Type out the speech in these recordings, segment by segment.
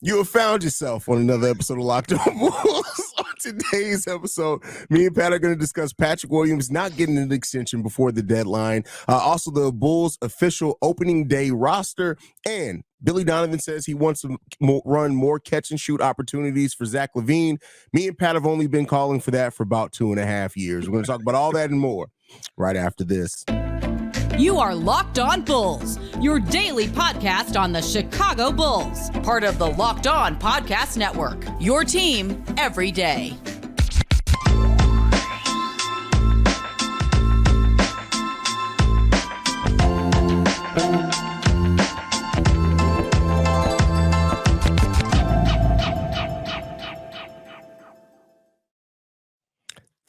You have found yourself on another episode of Locked On Bulls. On today's episode, me and Pat are going to discuss Patrick Williams not getting an extension before the deadline, also the Bulls' official opening day roster, and Billy Donovan says he wants to run more catch-and-shoot opportunities for Zach LaVine. Me and Pat have only been calling for that for about 2.5 years. We're going to talk about all that and more right after this. You are Locked On Bulls, your daily podcast on the Chicago Bulls, part of the Locked On Podcast Network, your team every day.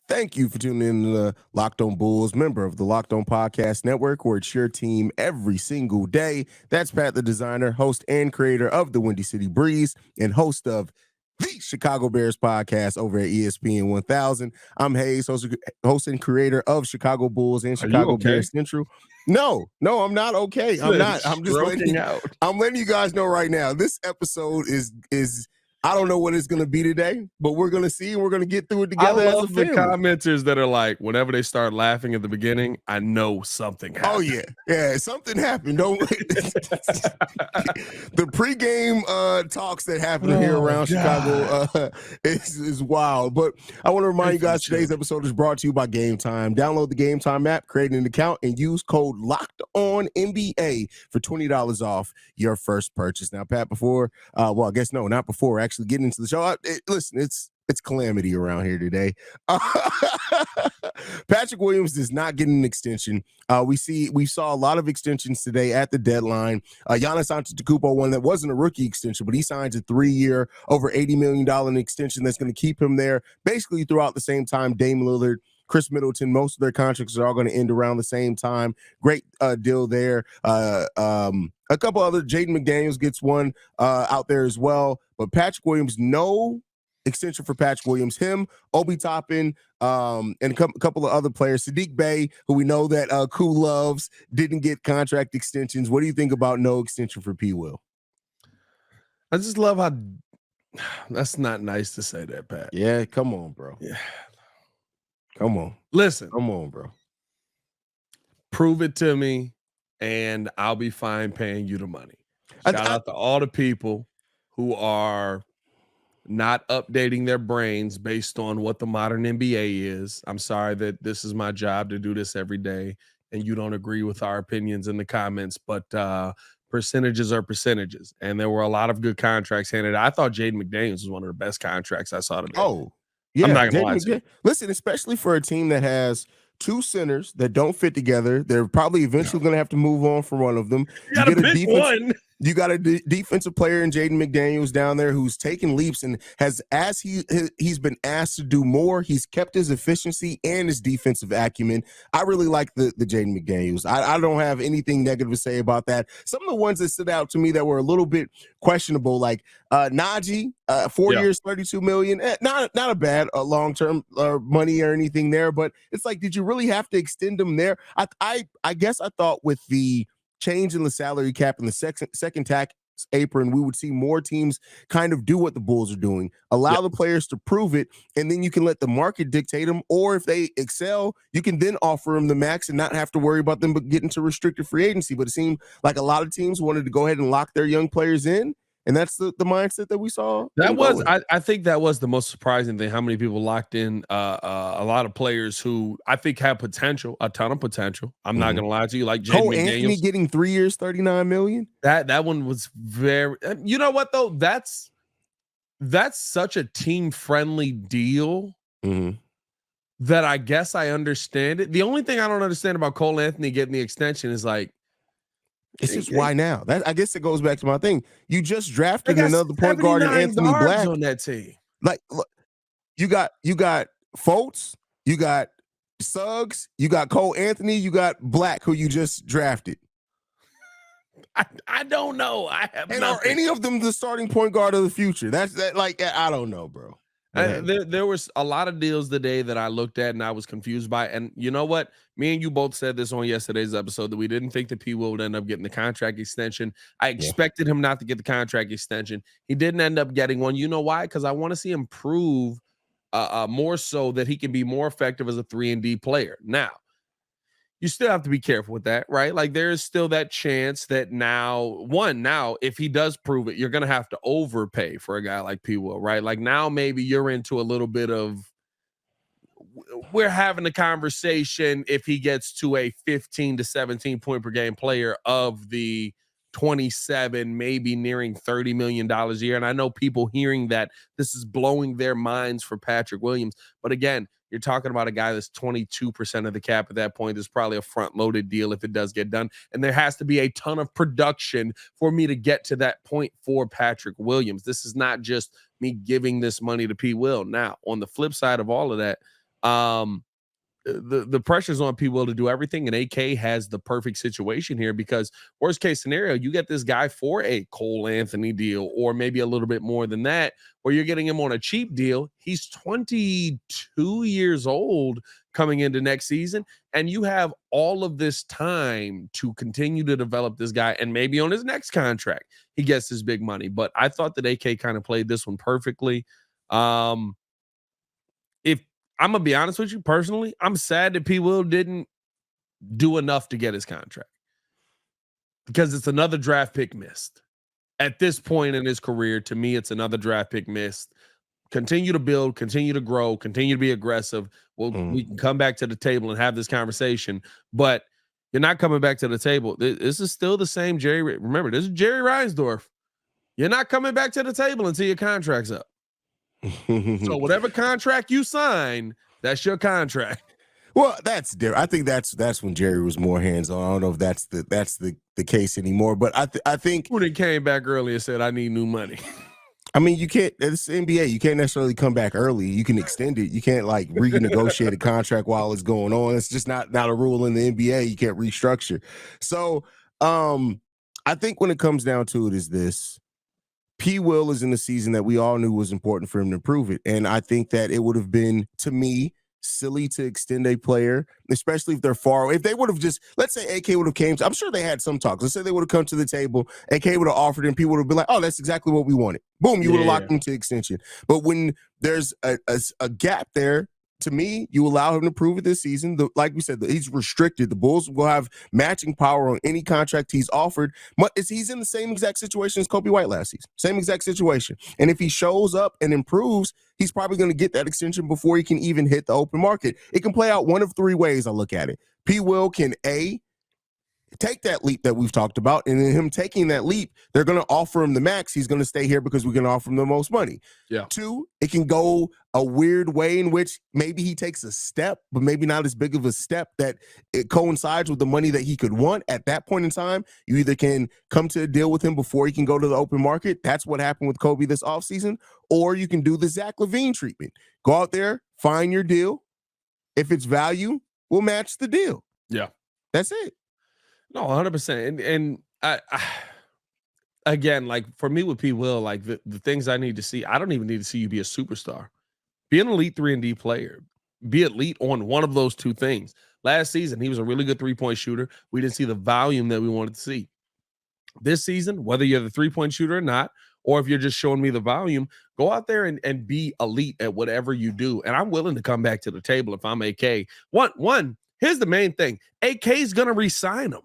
Thank you for tuning in to the Locked On Bulls, member of the Locked On Podcast Network, where it's your team every single day. That's Pat the Designer, host and creator of the Windy City Breeze, and host of the Chicago Bears podcast over at ESPN 1000. I'm Haize, host and creator of Chicago Bulls and Chicago Bears Central. No, I'm not okay. I'm not. I'm just letting you guys know right now. This episode is I don't know what it's going to be today, but we're going to see and we're going to get through it together. I love the commenters that are like, whenever they start laughing at the beginning, I know something happened. Oh, yeah, something happened. Don't the pregame talks that happen here around Chicago is wild. But I want to remind you guys, today's episode is brought to you by Game Time. Download the Game Time app, create an account, and use code LOCKEDONNBA for $20 off your first purchase. Now, Pat, I guess not before actually getting into the show. Listen, it's calamity around here today. Patrick Williams does not get an extension. We saw a lot of extensions today at the deadline. Giannis Antetokounmpo, one that wasn't a rookie extension, but he signs a 3-year, over $80 million extension that's going to keep him there basically throughout the same time. Dame Lillard, Chris Middleton, most of their contracts are all going to end around the same time. Great deal there. A couple other, Jaden McDaniels gets one out there as well. But Patrick Williams, no extension for Patrick Williams. Him, Obi Toppin, and a couple of other players. Saddiq Bey, who we know that Koo loves, didn't get contract extensions. What do you think about no extension for P. Will? I just love how that's not nice to say that, Pat. Yeah, come on, bro. Yeah. Come on. Listen. Come on, bro. Prove it to me, and I'll be fine paying you the money. Shout out to all the people who are not updating their brains based on what the modern NBA is. I'm sorry that this is my job to do this every day, and you don't agree with our opinions in the comments, but percentages are percentages, and there were a lot of good contracts handed. I thought Jaden McDaniels was one of the best contracts I saw today. Oh, yeah. I'm not going to lie to you. Listen, especially for a team that has two centers that don't fit together, they're probably eventually going to have to move on from one of them. You get a defense. One. You got a defensive player in Jaden McDaniels down there who's taken leaps and he's been asked to do more. He's kept his efficiency and his defensive acumen. I really like the Jaden McDaniels. I don't have anything negative to say about that. Some of the ones that stood out to me that were a little bit questionable, like Najee, 4 years, $32 million. Not a bad long-term money or anything there, but it's like, did you really have to extend him there? I guess I thought with the change in the salary cap and the second tax apron, we would see more teams kind of do what the Bulls are doing, allow the players to prove it, and then you can let the market dictate them. Or if they excel, you can then offer them the max and not have to worry about them getting to restricted free agency. But it seemed like a lot of teams wanted to go ahead and lock their young players in. And that's the mindset that we saw. I think that was the most surprising thing, how many people locked in a lot of players who I think have potential, a ton of potential. I'm not going to lie to you. Like Cole Anthony getting 3 years, $39 million. That one was very, you know what though? That's such a team-friendly deal that I guess I understand it. The only thing I don't understand about Cole Anthony getting the extension is like, it's just why now? I guess it goes back to my thing. You just drafted another point guard in Anthony Black on that team. Like, look, you got Fultz, you got Suggs, you got Cole Anthony, you got Black, who you just drafted. I don't know. I have. And are any of them the starting point guard of the future? Like I don't know, bro. There was a lot of deals today that I looked at and I was confused by. And you know what? Me and you both said this on yesterday's episode that we didn't think that P. Will would end up getting the contract extension. I expected him not to get the contract extension. He didn't end up getting one. You know why? Because I want to see him prove more so that he can be more effective as a 3-and-D player. Now, you still have to be careful with that, right? Like there is still that chance that now, if he does prove it, you're going to have to overpay for a guy like P. Will, right? Like now maybe you're into a little bit of, we're having a conversation if he gets to a 15 to 17 point per game player of the 27, maybe nearing $30 million a year. And I know people hearing that this is blowing their minds for Patrick Williams. But again, you're talking about a guy that's 22% of the cap at that point. There's probably a front-loaded deal if it does get done. And there has to be a ton of production for me to get to that point for Patrick Williams. This is not just me giving this money to P. Will. Now, on the flip side of all of that, the pressure's on P. Will to do everything, and AK has the perfect situation here because worst case scenario, you get this guy for a Cole Anthony deal or maybe a little bit more than that, or you're getting him on a cheap deal. He's 22 years old coming into next season, and you have all of this time to continue to develop this guy, and maybe on his next contract, he gets his big money. But I thought that AK kind of played this one perfectly. If I'm going to be honest with you personally, I'm sad that P. Will didn't do enough to get his contract because it's another draft pick missed. At this point in his career, to me, it's another draft pick missed. Continue to build, continue to grow, continue to be aggressive. We can come back to the table and have this conversation, but you're not coming back to the table. This is still the same Jerry. Remember, this is Jerry Reinsdorf. You're not coming back to the table until your contract's up. So whatever contract you sign, that's your contract. Well, that's different. I think that's when Jerry was more hands-on. I don't know if that's the case anymore, but I think when he came back early and said, "I need new money." I mean, you can't. It's NBA. You can't necessarily come back early. You can extend it. You can't like renegotiate a contract while it's going on. It's just not a rule in the NBA. You can't restructure. So, I think when it comes down to it, is this. P. Will is in the season that we all knew was important for him to prove it. And I think that it would have been, to me, silly to extend a player, especially if they're far away. If they would have just, let's say AK would have came to, I'm sure they had some talks. Let's say they would have come to the table, AK would have offered him, people would have been like, oh, that's exactly what we wanted. Boom, you would have locked him to extension. But when there's a gap there, to me, you allow him to prove it this season. Like we said, he's restricted. The Bulls will have matching power on any contract he's offered. He's in the same exact situation as Kobe White last season. Same exact situation. And if he shows up and improves, he's probably going to get that extension before he can even hit the open market. It can play out one of three ways I look at it. P. Will can, A, take that leap that we've talked about, and in him taking that leap, they're going to offer him the max. He's going to stay here because we're going to offer him the most money. Yeah. 2, it can go a weird way in which maybe he takes a step, but maybe not as big of a step that it coincides with the money that he could want at that point in time. You either can come to a deal with him before he can go to the open market. That's what happened with Kobe this offseason. Or you can do the Zach LaVine treatment. Go out there, find your deal. If it's value, we'll match the deal. Yeah. That's it. No, 100%. And I again, like for me with P. Will, like the things I need to see, I don't even need to see you be a superstar. Be an elite 3-and-D player. Be elite on one of those two things. Last season, he was a really good three-point shooter. We didn't see the volume that we wanted to see. This season, whether you're the three-point shooter or not, or if you're just showing me the volume, go out there and be elite at whatever you do. And I'm willing to come back to the table if I'm AK. One, here's the main thing. AK is going to re-sign him.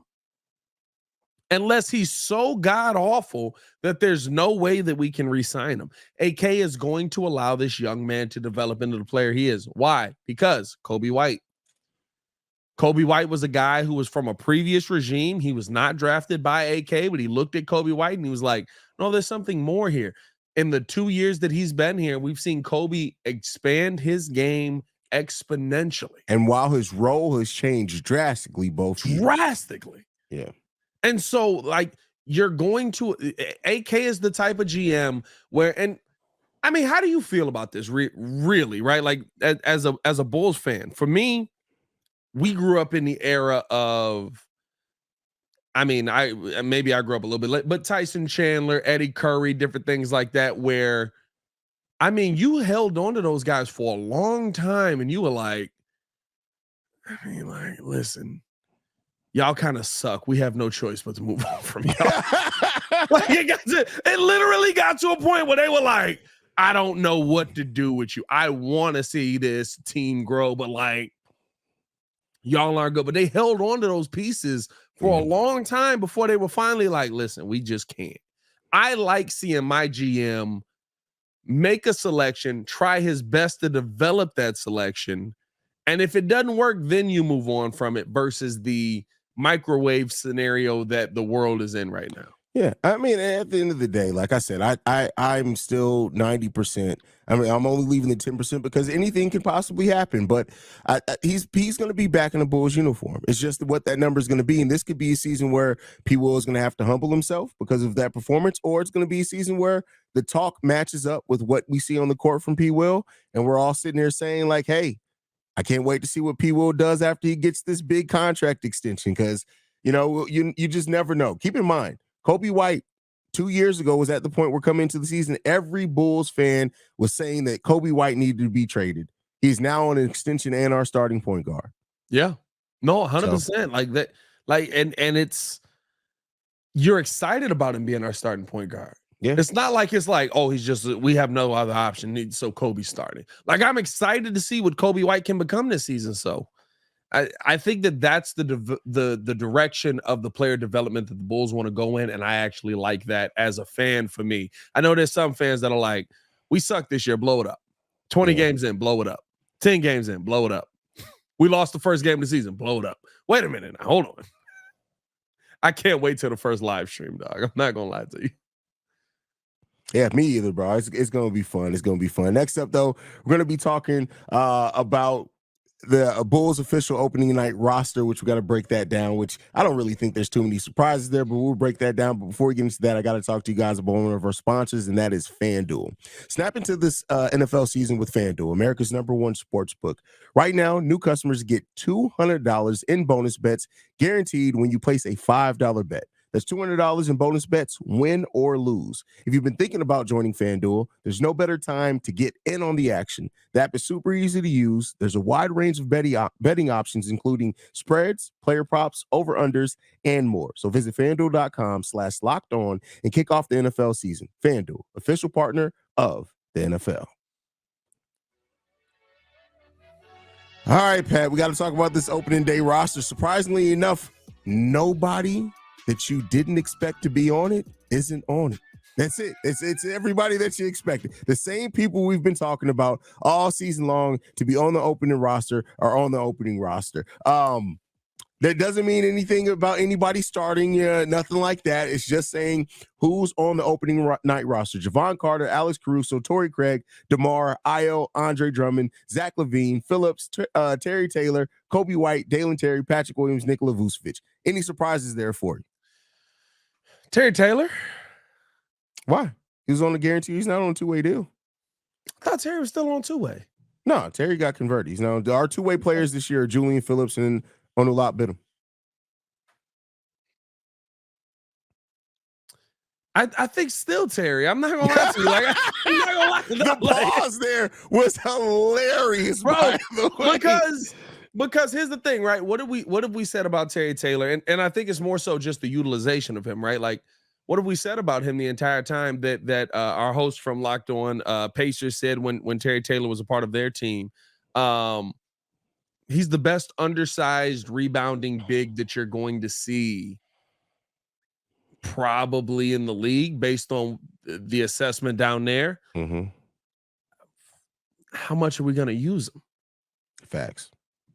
Unless he's so god-awful that there's no way that we can re-sign him. AK is going to allow this young man to develop into the player he is. Why? Because Kobe White. Kobe White was a guy who was from a previous regime. He was not drafted by AK, but he looked at Kobe White and he was like, no, there's something more here. In the 2 years that he's been here, we've seen Kobe expand his game exponentially. And while his role has changed drastically, drastically. Yeah. And so, like, you're going to AK is the type of GM where, and I mean, how do you feel about this? Really, right? Like, as a Bulls fan, for me, we grew up in the era of, I mean, I grew up a little bit late, but Tyson Chandler, Eddie Curry, different things like that, where I mean, you held on to those guys for a long time, and you were like, listen, y'all kind of suck. We have no choice but to move on from y'all. Like it literally got to a point where they were like, I don't know what to do with you. I want to see this team grow, but like, y'all aren't good. But they held on to those pieces for a long time before they were finally like, listen, we just can't. I like seeing my GM make a selection, try his best to develop that selection. And if it doesn't work, then you move on from it versus the microwave scenario that the world is in right now. Yeah, I mean, at the end of the day, like I said, I'm still 90%. I mean, I'm only leaving the 10% because anything can possibly happen. But he's going to be back in the Bulls uniform. It's just what that number is going to be, and this could be a season where P. Will is going to have to humble himself because of that performance, or it's going to be a season where the talk matches up with what we see on the court from P. Will, and we're all sitting there saying like, "Hey, I can't wait to see what P. Will does after he gets this big contract extension," because you just never know. Keep in mind, Kobe White 2 years ago was at the point where coming into the season, every Bulls fan was saying that Kobe White needed to be traded. He's now on an extension and our starting point guard. Yeah, no, 100%. Like that, like and it's you're excited about him being our starting point guard. Yeah, it's not like we have no other option, so Kobe's starting. Like I'm excited to see what Kobe White can become this season. So I think that's the direction of the player development that the Bulls want to go in, and I actually like that as a fan. For me, I know there's some fans that are like, we suck this year, blow it up. 20 games in, blow it up. 10 games in, blow it up. We lost the first game of the season, blow it up. Wait a minute, now, hold on. I can't wait till the first live stream, dog. I'm not gonna lie to you. Yeah, me either, bro. It's gonna be fun. It's gonna be fun. Next up, though, we're gonna be talking about the Bulls official opening night roster, which we got to break that down, which I don't really think there's too many surprises there, but we'll break that down. But before we get into that, I got to talk to you guys about one of our sponsors, and that is FanDuel. Snap into this NFL season with FanDuel, America's #1 sports book. Right now, new customers get $200 in bonus bets guaranteed when you place a $5 bet. That's $200 in bonus bets, win or lose. If you've been thinking about joining FanDuel, there's no better time to get in on the action. The app is super easy to use. There's a wide range of betting options, including spreads, player props, over-unders, and more. So visit FanDuel.com/locked-on and kick off the NFL season. FanDuel, official partner of the NFL. All right, Pat, we got to talk about this opening day roster. Surprisingly enough, nobody that you didn't expect to be on it isn't on it. That's it. It's everybody that you expected. The same people we've been talking about all season long to be on the opening roster are on the opening roster. That doesn't mean anything about anybody starting, nothing like that. It's just saying who's on the opening night roster. Javon Carter, Alex Caruso, Torrey Craig, DeMar, Ayo, Andre Drummond, Zach LaVine, Phillips, Terry Taylor, Kobe White, Dalen Terry, Patrick Williams, Nikola Vucevic. Any surprises there for you? Terry Taylor. Why? He was on the guarantee. He's not on a two-way deal. I thought Terry was still on two-way. No, Terry got converted. He's now our two-way players this year are Julian Phillips and Onulop Bidham. I think still Terry. I'm not gonna lie to you. Like I'm not gonna lie. The pause there was hilarious, bro. Because here's the thing, right? What have we said about Terry Taylor? And I think it's more so just the utilization of him, right? Like, what have we said about him the entire time that our host from Locked On Pacers said when Terry Taylor was a part of their team? He's the best undersized rebounding big that you're going to see probably in the league based on the assessment down there. Mm-hmm. How much are we going to use him? Facts.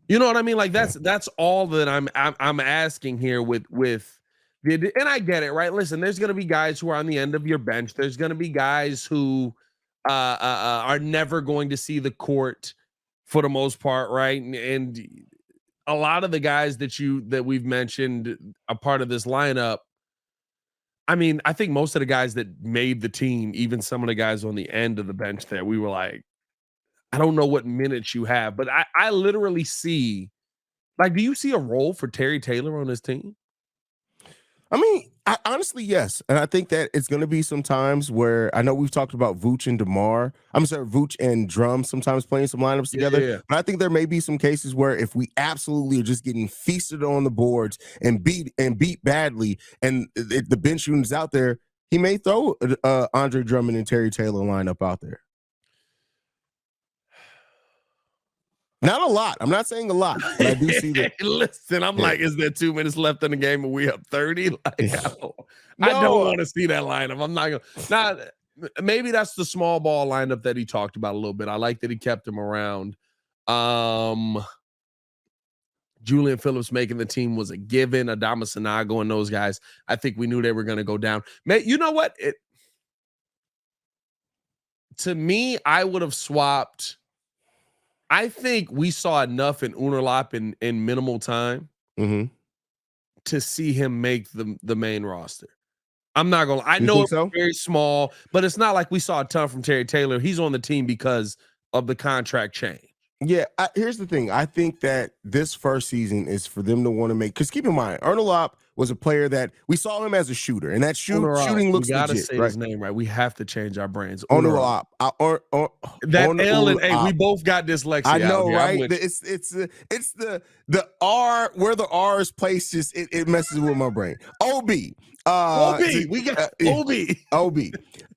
You know what I mean? Like that's all that I'm asking here with the, and I get it, right? Listen, there's going to be guys who are on the end of your bench. There's going to be guys who are never going to see the court for the most part, right? And a lot of the guys that we've mentioned a part of this lineup. I mean, I think most of the guys that made the team, even some of the guys on the end of the bench there, we were like, I don't know what minutes you have, but I literally see, like, do you see a role for Terry Taylor on this team? I mean, honestly, yes. And I think that it's going to be some times where I know we've talked about Vooch and DeMar. I'm sorry, Vooch and Drum sometimes playing some lineups together. Yeah. But I think there may be some cases where if we absolutely are just getting feasted on the boards and beat badly, and the bench units out there, he may throw Andre Drummond and Terry Taylor lineup out there. Not a lot. I'm not saying a lot, but I do see that. Listen, I'm like, is there 2 minutes left in the game and we up 30? Like, I No. don't want to see that lineup. I'm not gonna. Maybe that's the small ball lineup that he talked about a little bit. I like that he kept him around. Julian Phillips making the team was a given. Adama Sanago and those guys, I think we knew they were going to go down. You know what? To me, I would have swapped. I think we saw enough in Unerlop in minimal time to see him make the main roster. I'm not gonna. I know it's very small, but it's not like we saw a ton from Terry Taylor. He's on the team because of the contract change. Yeah, here's the thing. I think that this first season is for them to want to make, because keep in mind, Unerlop was a player that we saw him as a shooter, and that shooting looks legit. We gotta say his name right. We have to change our brains. Unerlop. That L and A. We both got dyslexia. I know, right? It's the R, where the R is placed. Just it messes with my brain. OB. We got OB.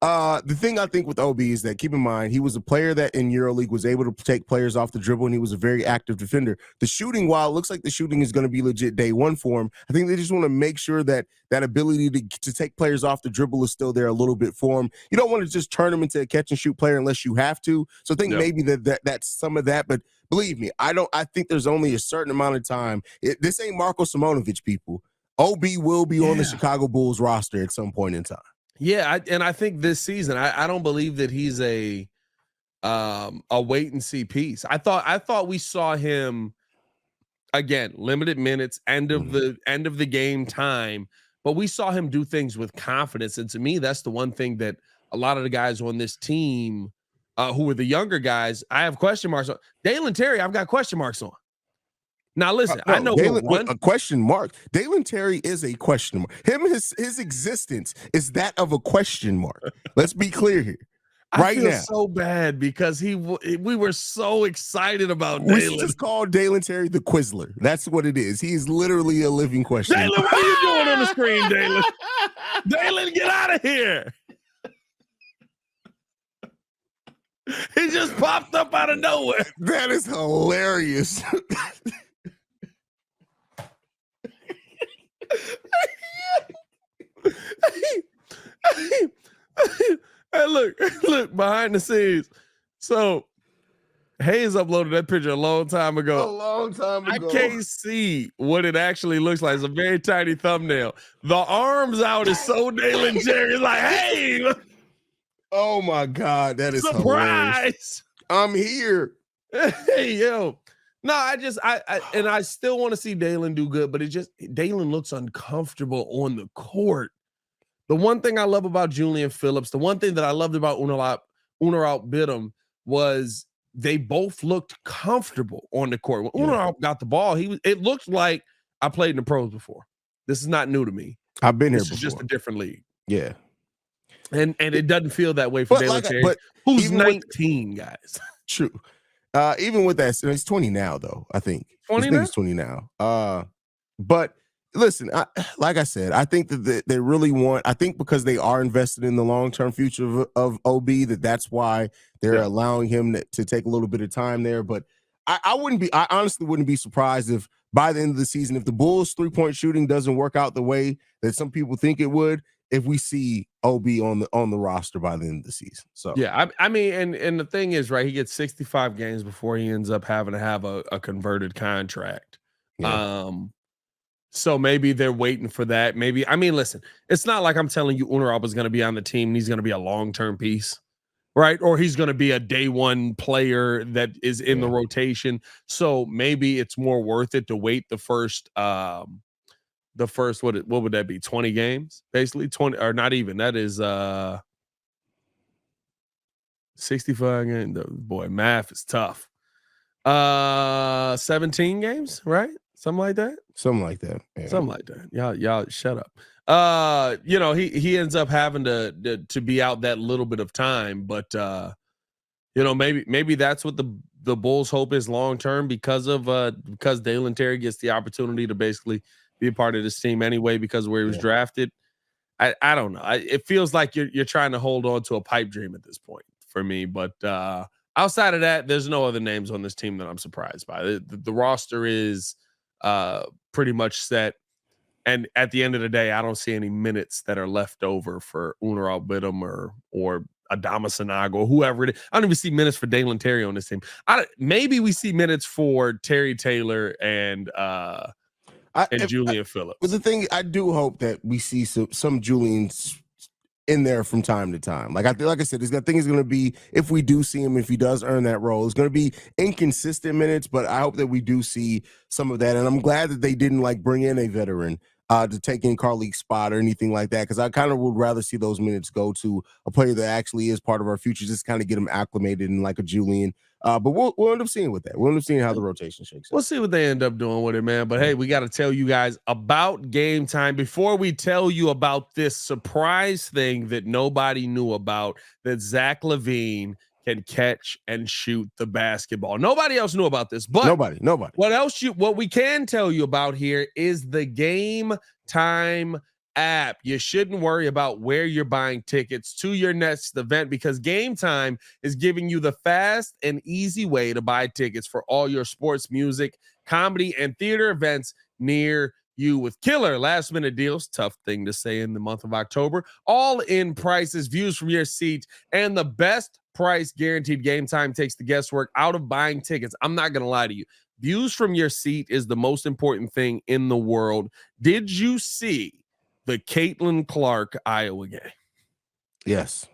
The thing I think with OB is that, keep in mind, he was a player that in EuroLeague was able to take players off the dribble, and he was a very active defender. The shooting, while it looks like the shooting is going to be legit day one for him, I think they just want to make sure that that ability to take players off the dribble is still there a little bit for him. You don't want to just turn him into a catch and shoot player unless you have to. So I think maybe that's some of that, but believe me, I think there's only a certain amount of time. This ain't Marko Simonovic, people. OB will be on the Chicago Bulls roster at some point in time. Yeah, and I think this season, I don't believe that he's a wait and see piece. I thought we saw him again, limited minutes, end of the game time, but we saw him do things with confidence. And to me, that's the one thing that a lot of the guys on this team, who were the younger guys, I have question marks on. Dalen Terry, I've got question marks on. Now listen, I know a question mark. Dalen Terry is a question mark. His existence is that of a question mark. Let's be clear here. I feel so bad because we were so excited about Dalen. We should just call Dalen Terry the Quizler. That's what it is. He's literally a living question. Dalen, what are you doing on the screen, Dalen? Dalen, get out of here. He just popped up out of nowhere. That is hilarious. Hey, look behind the scenes. So Haize uploaded that picture a long time ago. I can't see what it actually looks like. It's a very tiny thumbnail. The arms out is so Dalen Terry. It's like, hey, oh my God, that is surprise! Hilarious. I'm here. Hey, yo. No, I still want to see Dalen do good, but Dalen looks uncomfortable on the court. The one thing I love about Julian Phillips, the one thing that I loved about Unerlop Bidham was they both looked comfortable on the court. When Unerlop got the ball, it looked like I played in the pros before. This is not new to me. I've been here before. It's just a different league. Yeah. And it doesn't feel that way for Dalen Terry, who's 19, guys. True. Even with that, he's 20 now, though, I think. 20 now? He's 20 now. But listen, like I said, I think that they really want, I think because they are invested in the long-term future of OB, that's why they're allowing him to take a little bit of time there. But I honestly wouldn't be surprised if by the end of the season, if the Bulls' three-point shooting doesn't work out the way that some people think it would, if we see OB on the roster by the end of the season. So yeah, I mean, and the thing is, right, he gets 65 games before he ends up having to have a converted contract. Yeah. So maybe they're waiting for that. Maybe, I mean, listen, it's not like I'm telling you Unerlop is going to be on the team and he's going to be a long-term piece, right? Or he's going to be a day one player that is in the rotation. So maybe it's more worth it to wait the first what would that be, 20 games basically, 20 or not even, that is 65 games. Boy, math is tough. 17 games, right? Something like that. Something like that. Yeah. Something like that. Y'all shut up. He ends up having to be out that little bit of time, but maybe that's what the Bulls hope is long term because Dalen Terry gets the opportunity to basically be a part of this team anyway because of where he was drafted. I don't know. It feels like you're trying to hold on to a pipe dream at this point for me, but outside of that, there's no other names on this team that I'm surprised by. The roster is pretty much set. And at the end of the day, I don't see any minutes that are left over for Unarl Bidham or Adama Sanago or whoever it is. I don't even see minutes for Dalen Terry on this team. Maybe we see minutes for Terry Taylor and Julian Phillips. But the thing, I do hope that we see some Julian's in there from time to time. Like I said, I think it's going to be, if we do see him, if he does earn that role, it's going to be inconsistent minutes, but I hope that we do see some of that. And I'm glad that they didn't bring in a veteran to take in Carlik's spot or anything like that, because I kind of would rather see those minutes go to a player that actually is part of our future, just kind of get him acclimated in like a Julian. But we'll end up seeing with that. We'll end up seeing how the rotation shakes out. We'll see what they end up doing with it, man. But hey, we got to tell you guys about Game Time. Before we tell you about this surprise thing that nobody knew about, that Zach LaVine can catch and shoot the basketball. Nobody else knew about this, but nobody. What we can tell you about here is the Game Time app. You shouldn't worry about where you're buying tickets to your next event because Game Time is giving you the fast and easy way to buy tickets for all your sports, music, comedy, and theater events near you with killer last minute deals. Tough thing to say in the month of October. All in prices, views from your seat, and the best price guaranteed. Game Time takes the guesswork out of buying tickets. I'm not going to lie to you. Views from your seat is the most important thing in the world. Did you see the Caitlin Clark Iowa game? Yes.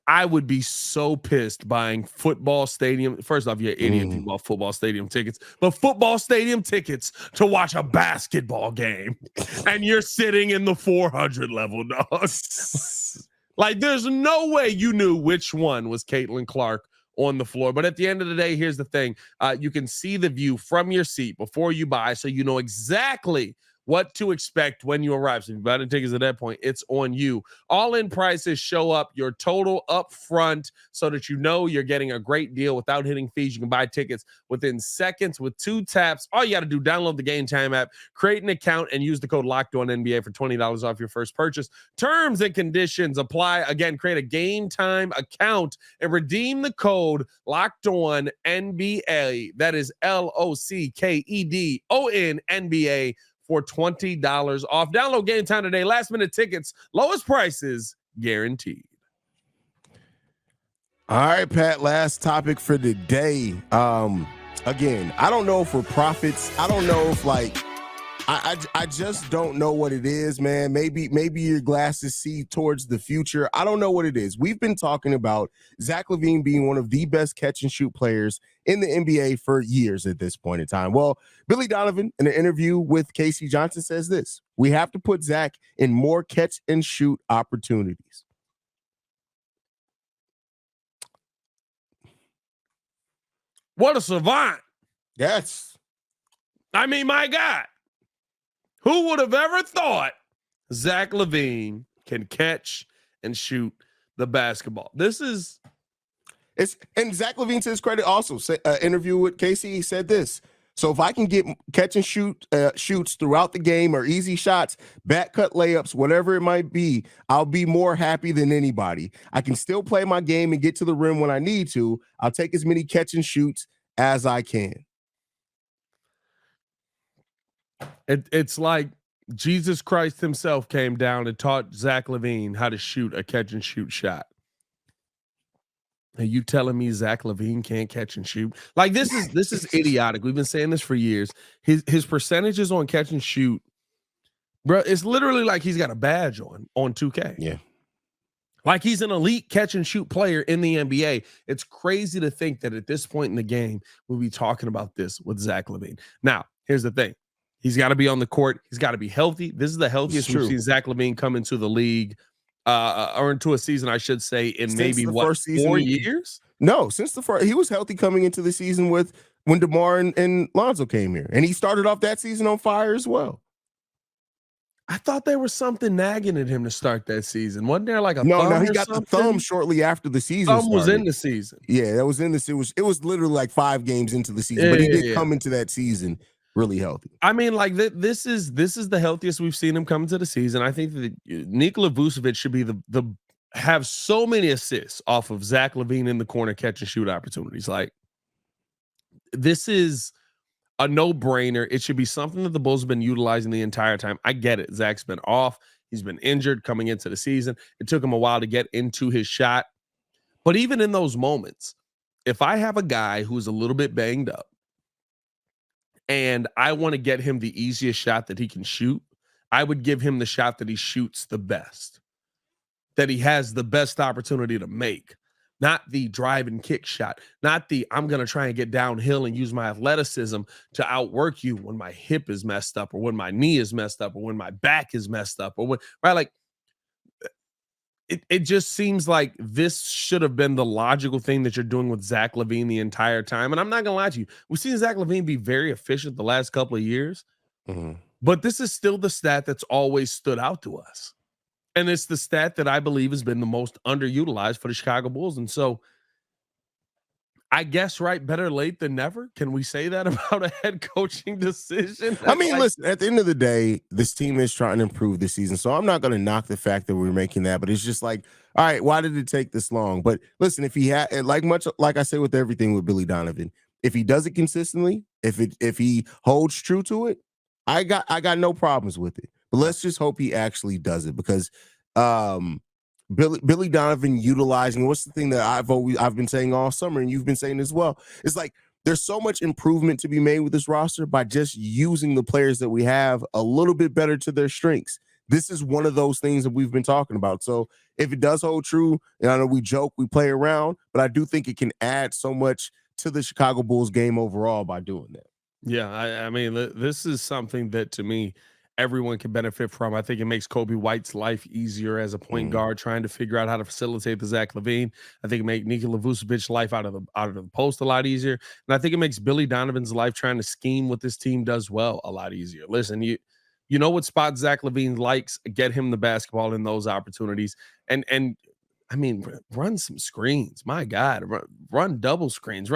I would be so pissed buying football stadium. First off, you're an idiot if you bought football stadium tickets, but football stadium tickets to watch a basketball game and you're sitting in the 400 level, dog. Like, there's no way you knew which one was Caitlin Clark on the floor. But at the end of the day, here's the thing. You can see the view from your seat before you buy, so you know exactly what to expect when you arrive. So if you buy the tickets at that point, it's on you. All-in prices show up your total up front so that you know you're getting a great deal without hitting fees. You can buy tickets within seconds with 2 taps. All you got to do, download the Game Time app, create an account, and use the code LOCKEDONNBA for $20 off your first purchase. Terms and conditions apply. Again, create a Game Time account and redeem the code LOCKEDONNBA. That is LOCKEDONNBA. for $20 off. Download Game Time today. Last minute tickets, lowest prices guaranteed. All right, Pat, last topic for the day. Again, I don't know if we're prophets. I don't know if I just don't know what it is, man. Maybe your glasses see towards the future. I don't know what it is. We've been talking about Zach LaVine being one of the best catch and shoot players in the NBA for years at this point in time. Well, Billy Donovan, in an interview with Casey Johnson, says this: we have to put Zach in more catch and shoot opportunities. What a savant. Yes. I mean, my God. Who would have ever thought Zach LaVine can catch and shoot the basketball? And Zach LaVine, to his credit, also interview with Casey. He said this: so if I can get catch and shoots throughout the game, or easy shots, back cut layups, whatever it might be, I'll be more happy than anybody. I can still play my game and get to the rim when I need to. I'll take as many catch and shoots as I can. It's like Jesus Christ himself came down and taught Zach LaVine how to shoot a catch and shoot shot. Are you telling me Zach LaVine can't catch and shoot? Like, this is idiotic. We've been saying this for years. His percentages on catch and shoot, bro, it's literally like he's got a badge on 2K. Yeah. Like he's an elite catch and shoot player in the NBA. It's crazy to think that at this point in the game, we'll be talking about this with Zach LaVine. Now, here's the thing. He's got to be on the court. He's got to be healthy. This is the healthiest we've seen Zach LaVine come into the league, or into a season, I should say, in maybe 4 years? No, since the first, he was healthy coming into the season with when DeMar and Lonzo came here. And he started off that season on fire as well. I thought there was something nagging at him to start that season. Wasn't there like a no, thumb? No, he or got something? the thumb shortly after the season thumb started. Was in the season. Yeah, that was in this. It was literally like 5 games into the season, but he did come into that season really healthy. I mean, like this is the healthiest we've seen him come into the season. I think that Nikola Vucevic should be the have so many assists off of Zach LaVine in the corner catch and shoot opportunities. Like this is a no-brainer. It should be something that the Bulls have been utilizing the entire time. I get it. Zach's been off. He's been injured coming into the season. It took him a while to get into his shot. But even in those moments, if I have a guy who's a little bit banged up and I want to get him the easiest shot that he can shoot, I would give him the shot that he shoots the best, that he has the best opportunity to make. Not the drive and kick shot, not the I'm going to try and get downhill and use my athleticism to outwork you when my hip is messed up or when my knee is messed up or when my back is messed up or when, right? Like it just seems like this should have been the logical thing that you're doing with Zach LaVine the entire time. And I'm not going to lie to you. We've seen Zach LaVine be very efficient the last couple of years, but this is still the stat that's always stood out to us. And it's the stat that I believe has been the most underutilized for the Chicago Bulls. And so I guess, right, better late than never. Can we say that about a head coaching decision? I mean, listen, at the end of the day, this team is trying to improve this season. So I'm not going to knock the fact that we're making that, but it's just like, all right, why did it take this long? But listen, if he had, much like I say with everything with Billy Donovan, if he does it consistently, if he holds true to it, I got no problems with it. But let's just hope he actually does it because Billy Donovan utilizing, what's the thing that I've been saying all summer and you've been saying as well, it's like there's so much improvement to be made with this roster by just using the players that we have a little bit better to their strengths. This is one of those things that we've been talking about. So if it does hold true, and I know we joke, we play around, but I do think it can add so much to the Chicago Bulls game overall by doing that. Yeah, I mean, this is something that to me, everyone can benefit from. I think it makes Kobe White's life easier as a point guard, trying to figure out how to facilitate the Zach LaVine. I think it makes Nikola Vucevic's life out of the post a lot easier. And I think it makes Billy Donovan's life trying to scheme what this team does well a lot easier. Listen, you know what spot Zach LaVine likes, get him the basketball in those opportunities. And I mean, run some screens. My God, run double screens.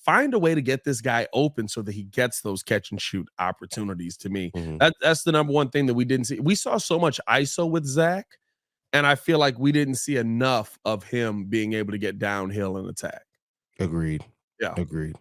Find a way to get this guy open so that he gets those catch and shoot opportunities. To me, that's the number one thing that we didn't see. We saw so much ISO with Zach, and I feel like we didn't see enough of him being able to get downhill and attack. Agreed. Yeah, agreed.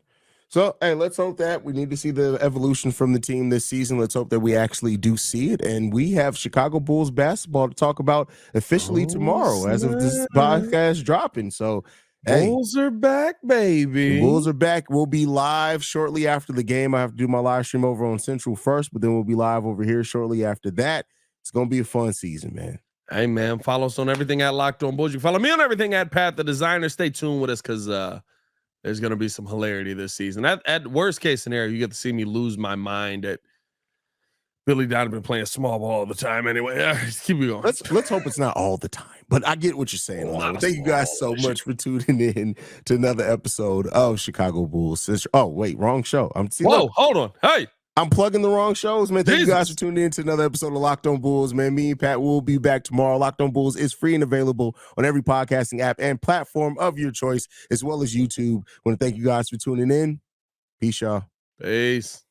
So, hey, let's hope that we need to see the evolution from the team this season. Let's hope that we actually do see it. And we have Chicago Bulls basketball to talk about officially tomorrow as of this podcast dropping. So, Bulls are back, baby. The Bulls are back. We'll be live shortly after the game. I have to do my live stream over on Central first, but then we'll be live over here shortly after that. It's going to be a fun season, man. Hey, man, follow us on everything at Locked On Bulls. You follow me on everything at Pat the Designer. Stay tuned with us because there's going to be some hilarity this season. At worst case scenario, you get to see me lose my mind at Billy Donovan playing small ball all the time. Anyway, keep it going. Let's hope it's not all the time, but I get what you're saying. Thank you guys so much for tuning in to another episode of Chicago Bulls. Oh, wait, wrong show. Hold on. Hey. I'm plugging the wrong shows, man. Thank you guys for tuning in to another episode of Locked On Bulls, man. Me and Pat will be back tomorrow. Locked On Bulls is free and available on every podcasting app and platform of your choice, as well as YouTube. I want to thank you guys for tuning in. Peace, y'all. Peace.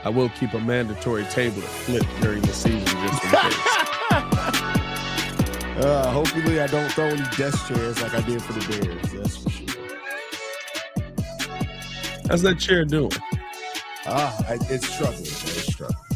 I will keep a mandatory table to flip during the season just in case. Hopefully I don't throw any desk chairs like I did for the Bears. That's for sure. How's that chair doing? It's struggling. It's struggling.